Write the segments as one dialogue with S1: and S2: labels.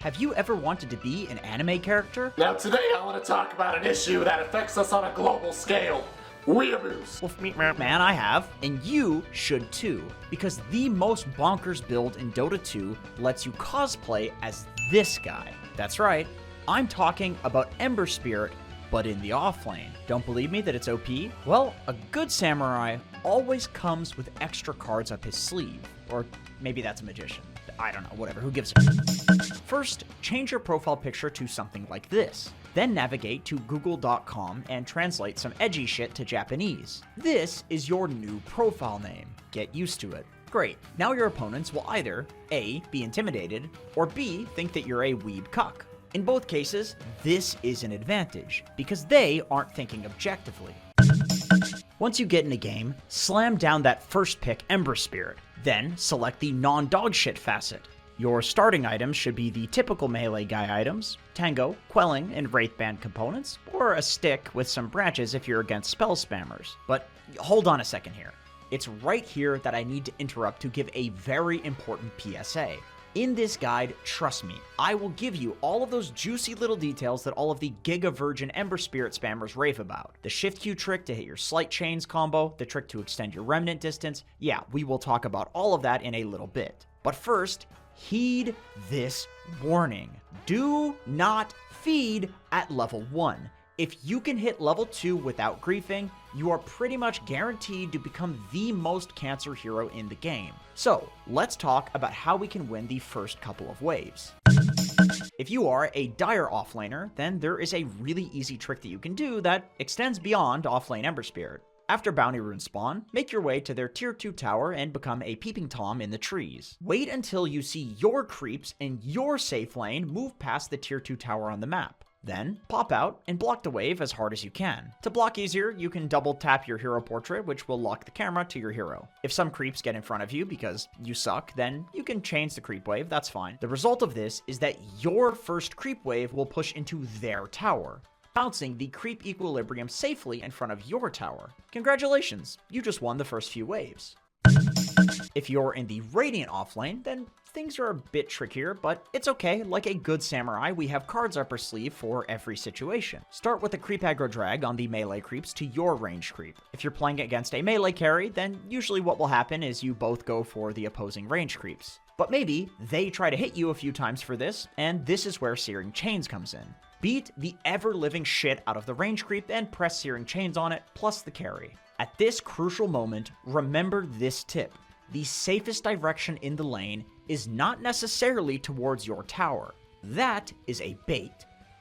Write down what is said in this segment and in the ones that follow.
S1: Have you ever wanted to be an anime character?
S2: Now today I want to talk about an issue that affects us on a global scale. Weeaboos.
S1: Well, man, I have, and you should too, because the most bonkers build in Dota 2 lets you cosplay as this guy. That's right, I'm talking about Ember Spirit, but in the offlane. Don't believe me that it's OP? Well, a good samurai always comes with extra cards up his sleeve. Or maybe that's a magician. I don't know, whatever, who gives a... First, change your profile picture to something like this. Then navigate to google.com and translate some edgy shit to Japanese. This is your new profile name. Get used to it. Great, now your opponents will either A, be intimidated, or B, think that you're a weeb cuck. In both cases, this is an advantage, because they aren't thinking objectively. Once you get in a game, slam down that first pick Ember Spirit, then select the non-dogshit facet. Your starting items should be the typical melee guy items, tango, quelling, and wraithband components, or a stick with some branches if you're against spell spammers. But hold on a second here. It's right here that I need to interrupt to give a very important PSA. In this guide, trust me, I will give you all of those juicy little details that all of the Giga Virgin Ember Spirit spammers rave about. The Shift Q trick to hit your Slight Chains combo, the trick to extend your Remnant distance. Yeah, we will talk about all of that in a little bit. But first, heed this warning. Do not feed at level 1. If you can hit level 2 without griefing, you are pretty much guaranteed to become the most cancer hero in the game. So, let's talk about how we can win the first couple of waves. If you are a dire offlaner, then there is a really easy trick that you can do that extends beyond offlane Ember Spirit. After Bounty Rune spawn, make your way to their tier 2 tower and become a peeping Tom in the trees. Wait until you see your creeps in your safe lane move past the tier 2 tower on the map. Then, pop out and block the wave as hard as you can. To block easier, you can double tap your hero portrait, which will lock the camera to your hero. If some creeps get in front of you because you suck, then you can change the creep wave, that's fine. The result of this is that your first creep wave will push into their tower, bouncing the creep equilibrium safely in front of your tower. Congratulations, you just won the first few waves. If you're in the Radiant offlane, then things are a bit trickier, but it's okay. Like a good samurai, we have cards up our sleeve for every situation. Start with a creep aggro drag on the melee creeps to your range creep. If you're playing against a melee carry, then usually what will happen is you both go for the opposing range creeps. But maybe they try to hit you a few times for this, and this is where Searing Chains comes in. Beat the ever-living shit out of the range creep and press Searing Chains on it, plus the carry. At this crucial moment, remember this tip. The safest direction in the lane is not necessarily towards your tower. That is a bait.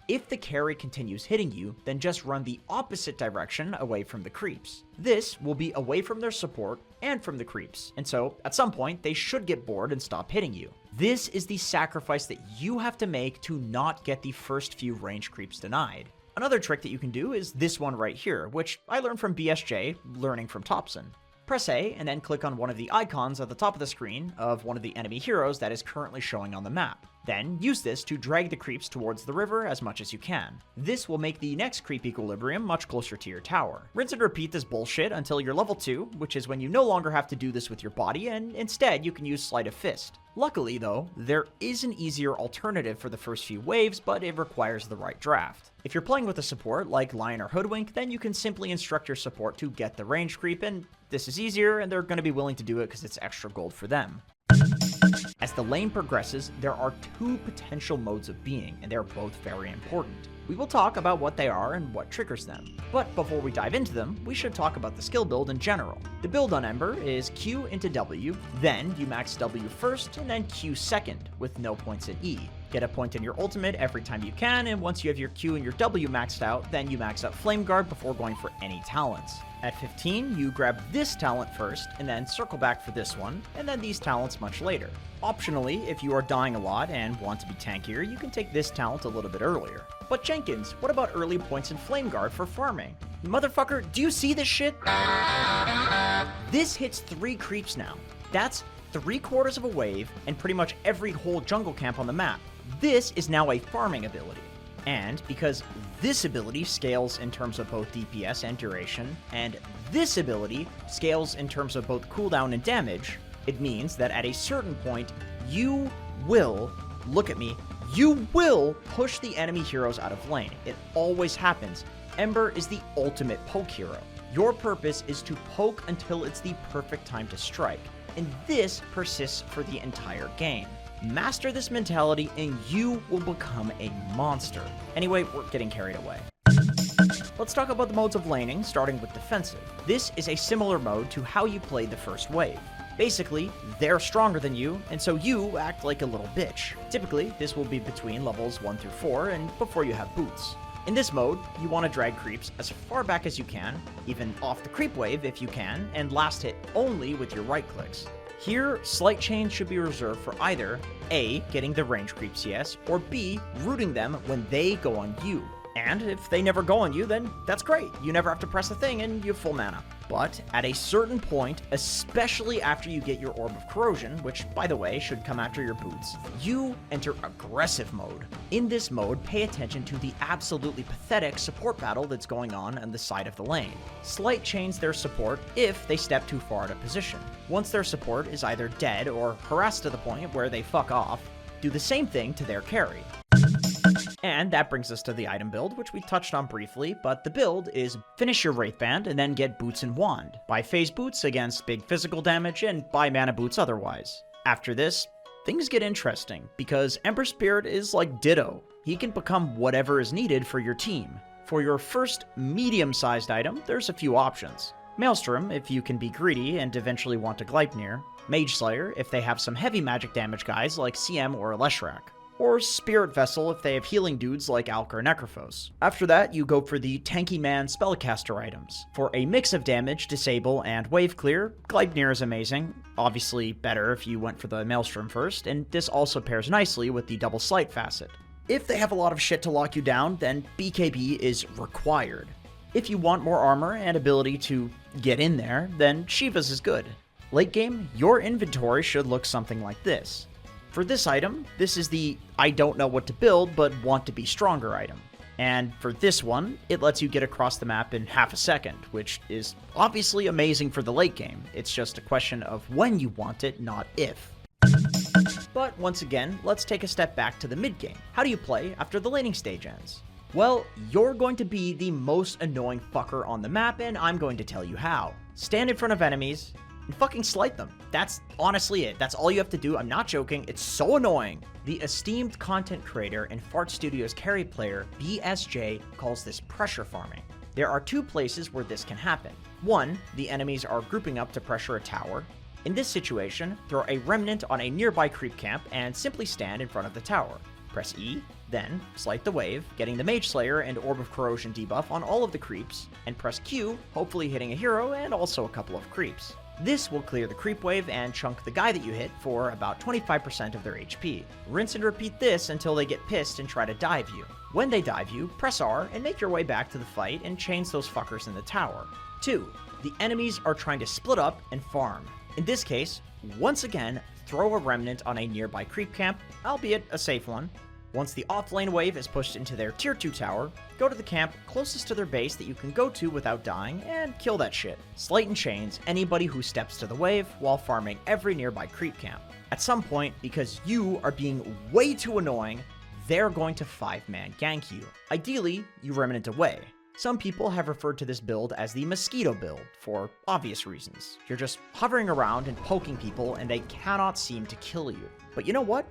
S1: If the carry continues hitting you, then just run the opposite direction away from the creeps. This will be away from their support and from the creeps, and so at some point they should get bored and stop hitting you. This is the sacrifice that you have to make to not get the first few range creeps denied. Another trick that you can do is this one right here, which I learned from BSJ, learning from Thompson. Press A and then click on one of the icons at the top of the screen of one of the enemy heroes that is currently showing on the map. Then use this to drag the creeps towards the river as much as you can. This will make the next creep equilibrium much closer to your tower. Rinse and repeat this bullshit until you're level 2, which is when you no longer have to do this with your body and instead you can use Sleight of Fist. Luckily though, there is an easier alternative for the first few waves, but it requires the right draft. If you're playing with a support like Lion or Hoodwink, then you can simply instruct your support to get the range creep, and this is easier and they're going to be willing to do it because it's extra gold for them. As the lane progresses, there are 2 potential modes of being, and they're both very important. We will talk about what they are and what triggers them. But before we dive into them, we should talk about the skill build in general. The build on Ember is Q into W, then you max W first, and then Q second, with no points in E. Get a point in your ultimate every time you can, and once you have your Q and your W maxed out, then you max out Flame Guard before going for any talents. At 15, you grab this talent first, and then circle back for this one, and then these talents much later. Optionally, if you are dying a lot and want to be tankier, you can take this talent a little bit earlier. But Jenkins, what about early points in Flame Guard for farming? Motherfucker, do you see this shit? This hits 3 creeps now. That's 3/4 of a wave and pretty much every whole jungle camp on the map. This is now a farming ability. And because this ability scales in terms of both DPS and duration, and this ability scales in terms of both cooldown and damage, it means that at a certain point, you will, look at me, You will push the enemy heroes out of lane. It always happens. Ember is the ultimate poke hero. Your purpose is to poke until it's the perfect time to strike, and this persists for the entire game. Master this mentality and you will become a monster. Anyway, we're getting carried away. Let's talk about the modes of laning, starting with defensive. This is a similar mode to how you played the first wave. Basically, they're stronger than you, and so you act like a little bitch. Typically, this will be between levels 1 through 4 and before you have boots. In this mode, you want to drag creeps as far back as you can, even off the creep wave if you can, and last hit only with your right clicks. Here, slight change should be reserved for either A, getting the range creep CS, or B, rooting them when they go on you. And if they never go on you, then that's great. You never have to press a thing and you have full mana. But at a certain point, especially after you get your Orb of Corrosion, which, by the way, should come after your boots, you enter aggressive mode. In this mode, pay attention to the absolutely pathetic support battle that's going on the side of the lane. Slight change their support if they step too far out of position. Once their support is either dead or harassed to the point where they fuck off, do the same thing to their carry. And that brings us to the item build, which we touched on briefly, but the build is finish your Wraith Band and then get Boots and Wand. Buy phase boots against big physical damage and buy mana boots otherwise. After this, things get interesting, because Ember Spirit is like Ditto. He can become whatever is needed for your team. For your first medium-sized item, there's a few options. Maelstrom, if you can be greedy and eventually want to Gleipnir. Mage Slayer, if they have some heavy magic damage guys like CM or Leshrac. Or Spirit Vessel if they have healing dudes like Alk or Necrophos. After that, you go for the Tanky Man Spellcaster items. For a mix of damage, disable, and wave clear, Gleipnir is amazing. Obviously better if you went for the Maelstrom first, and this also pairs nicely with the Double Sleight Facet. If they have a lot of shit to lock you down, then BKB is required. If you want more armor and ability to get in there, then Shiva's is good. Late game, your inventory should look something like this. For this item, this is the I don't know what to build but want to be stronger item. And for this one, it lets you get across the map in half a second, which is obviously amazing for the late game. It's just a question of when you want it, not if. But once again, let's take a step back to the mid game. How do you play after the laning stage ends? Well, you're going to be the most annoying fucker on the map, and I'm going to tell you how. Stand in front of enemies and fucking slight them. That's honestly it. That's all you have to do. I'm not joking. It's so annoying. The esteemed content creator and Fart Studios carry player BSJ calls this pressure farming. There are two places where this can happen. One, the enemies are grouping up to pressure a tower. In this situation, throw a remnant on a nearby creep camp and simply stand in front of the tower. Press E, then slight the wave, getting the Mage Slayer and Orb of Corrosion debuff on all of the creeps, and press Q, hopefully hitting a hero and also a couple of creeps. This will clear the creep wave and chunk the guy that you hit for about 25% of their HP. Rinse and repeat this until they get pissed and try to dive you. When they dive you, press R and make your way back to the fight and chains those fuckers in the tower. 2. The enemies are trying to split up and farm. In this case, once again, throw a remnant on a nearby creep camp, albeit a safe one. Once the offlane wave is pushed into their tier 2 tower, go to the camp closest to their base that you can go to without dying and kill that shit. Slight and chains anybody who steps to the wave while farming every nearby creep camp. At some point, because you are being way too annoying, they're going to 5-man gank you. Ideally, you remnant away. Some people have referred to this build as the mosquito build, for obvious reasons. You're just hovering around and poking people and they cannot seem to kill you. But you know what?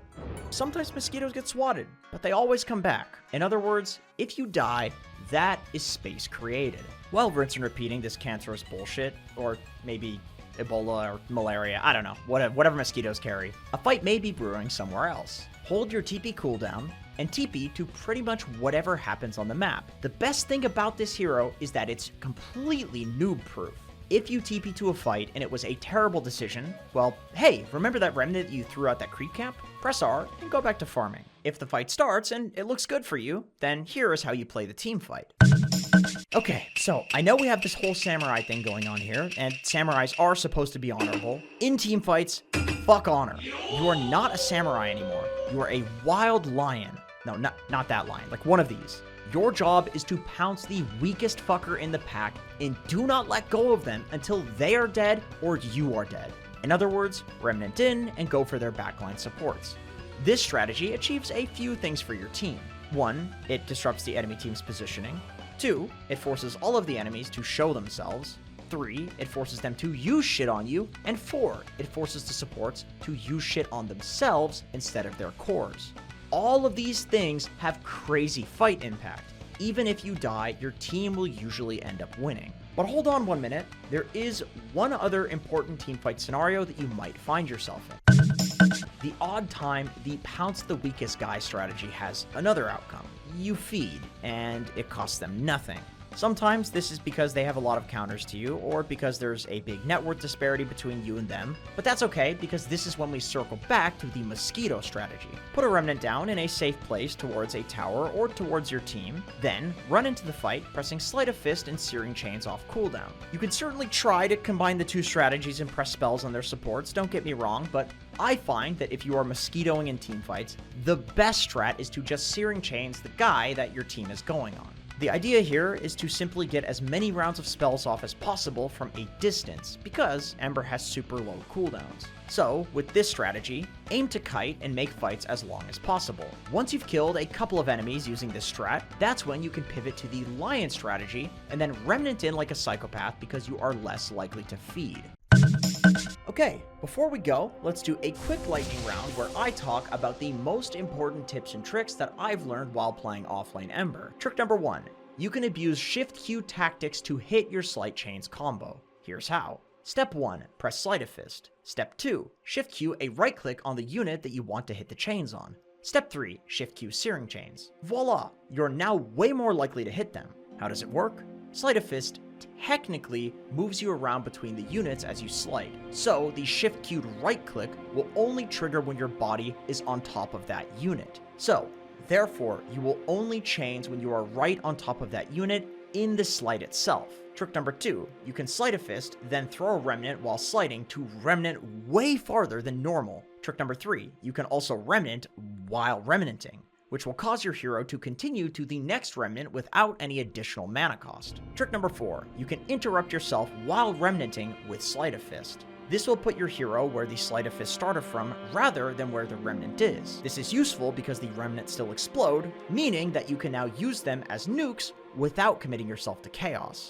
S1: Sometimes mosquitoes get swatted, but they always come back. In other words, if you die, that is space created. While rinse and repeating this cancerous bullshit, or maybe Ebola or malaria, I don't know, whatever mosquitoes carry, a fight may be brewing somewhere else. Hold your TP cooldown, and TP to pretty much whatever happens on the map. The best thing about this hero is that it's completely noob-proof. If you TP to a fight and it was a terrible decision, well, hey, remember that remnant you threw out that creep camp? Press R and go back to farming. If the fight starts and it looks good for you, then here is how you play the team fight. Okay, so I know we have this whole samurai thing going on here, and samurais are supposed to be honorable. In team fights, fuck honor. You are not a samurai anymore. You are a wild lion. No, not that lion, like one of these. Your job is to pounce the weakest fucker in the pack and do not let go of them until they are dead or you are dead. In other words, remnant in and go for their backline supports. This strategy achieves a few things for your team. 1. It disrupts the enemy team's positioning. 2. It forces all of the enemies to show themselves. 3. It forces them to use shit on you. And 4. It forces the supports to use shit on themselves instead of their cores. All of these things have crazy fight impact. Even if you die, your team will usually end up winning. But hold on 1 minute, there is one other important teamfight scenario that you might find yourself in. The odd time, the pounce the weakest guy strategy has another outcome. You feed, and it costs them nothing. Sometimes this is because they have a lot of counters to you, or because there's a big net worth disparity between you and them, but that's okay because this is when we circle back to the mosquito strategy. Put a remnant down in a safe place towards a tower or towards your team, then run into the fight, pressing Sleight of Fist and Searing Chains off cooldown. You can certainly try to combine the two strategies and press spells on their supports, don't get me wrong, but I find that if you are mosquitoing in teamfights, the best strat is to just Searing Chains the guy that your team is going on. The idea here is to simply get as many rounds of spells off as possible from a distance, because Ember has super low cooldowns. So, with this strategy, aim to kite and make fights as long as possible. Once you've killed a couple of enemies using this strat, that's when you can pivot to the lion strategy, and then remnant in like a psychopath because you are less likely to feed. Okay, before we go, let's do a quick lightning round where I talk about the most important tips and tricks that I've learned while playing Offlane Ember. Trick number 1. You can abuse Shift-Q tactics to hit your Sleight Chains combo. Here's how. Step 1. Press Sleight of Fist. Step 2. Shift-Q a right-click on the unit that you want to hit the chains on. Step 3. Shift-Q Searing Chains. Voila! You're now way more likely to hit them. How does it work? Sleight of Fist technically moves you around between the units as you slide, so the shift-cued right-click will only trigger when your body is on top of that unit. So, therefore, you will only chains when you are right on top of that unit in the slide itself. Trick number 2, you can Sleight of Fist, then throw a remnant while sliding to remnant way farther than normal. Trick number 3, you can also remnant while remnanting, which will cause your hero to continue to the next remnant without any additional mana cost. Trick number 4, you can interrupt yourself while remnanting with Sleight of Fist. This will put your hero where the Sleight of Fist started from rather than where the remnant is. This is useful because the remnants still explode, meaning that you can now use them as nukes without committing yourself to chaos.